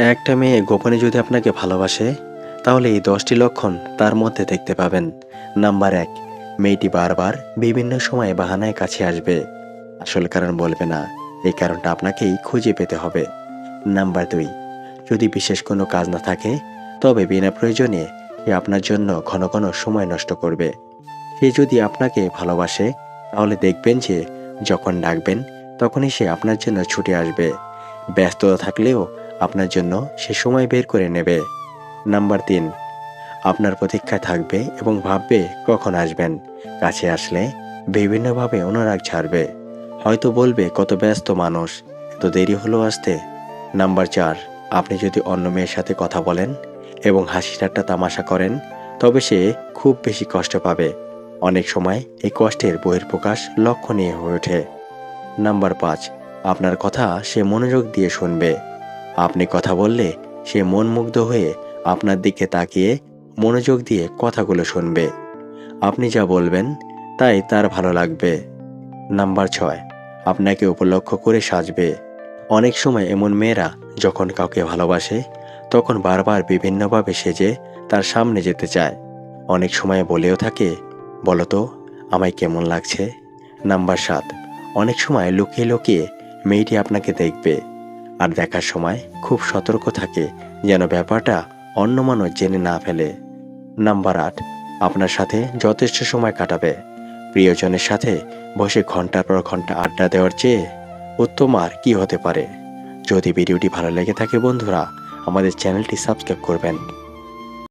একটা মেয়ে গোপনে যদি আপনাকে ভালোবাসে, তাহলে এই 10টি লক্ষণ তার মধ্যে দেখতে পাবেন। নাম্বার 1, মেয়েটি বারবার বিভিন্ন সময়ে বাহানায় কাছে আসবে, আসল কারণ বলবে না। এই কারণটা আপনাকেই খুঁজে পেতে হবে। নাম্বার 2, যদি বিশেষ কোনো কাজ না থাকে, তবে বিনা প্রয়োজনে সে আপনার জন্য ঘন ঘন সময় নষ্ট করবে। সে যদি আপনাকে ভালোবাসে, তাহলে দেখবেন যে যখন ডাকবেন তখনই সে আপনার জন্য ছুটে আসবে। ব্যস্ততা থাকলেও আপনার জন্য সে সময় বের করে নেবে। নাম্বার 3, আপনার প্রতীক্ষায় থাকবে এবং ভাববে কখন আসবেন। কাছে আসলে বিভিন্নভাবে অনুরাগ ছাড়বে। হয়তো বলবে কত ব্যস্ত মানুষ, এত দেরি হলো আসতে। নাম্বার 4, আপনি যদি অন্য মেয়ের সাথে কথা বলেন এবং হাসি ঠাট্টা তামাশা করেন, তবে সে খুব বেশি কষ্ট পাবে। অনেক সময় এই কষ্টের বহিঃপ্রকাশ লক্ষণীয় হয়ে ওঠে। নাম্বার 5, আপনার কথা সে মনোযোগ দিয়ে শুনবে। আপনি কথা বললে সে মনমুগ্ধ হয়ে আপনার দিকে তাকিয়ে মনোযোগ দিয়ে কথাগুলো শুনবে। আপনি যা বলবেন তাই তার ভালো লাগবে। নাম্বার 6, আপনাকে উপলক্ষ করে সাজবে। অনেক সময় এমন মেয়েরা যখন কাউকে ভালোবাসে, তখন বারবার বিভিন্নভাবে সেজে তার সামনে যেতে চায়। অনেক সময় বলেও থাকে, বলো তো আমায় কেমন লাগছে। নাম্বার 7, অনেক সময় লুকিয়ে লুকিয়ে মেয়েটি আপনাকে দেখবে, আর দেখার সময় খুব সতর্ক থাকে যেন ব্যাপারটা অন্য মানুষ জেনে না ফেলে। নাম্বার 8, আপনার সাথে যথেষ্ট সময় কাটাবে। প্রিয়জনের সাথে বসে ঘন্টার পর ঘন্টা আড্ডা দেওয়ার চেয়ে উত্তম আর কি হতে পারে। যদি ভিডিওটি ভালো লেগে থাকে বন্ধুরা, আমাদের চ্যানেলটি সাবস্ক্রাইব করবেন।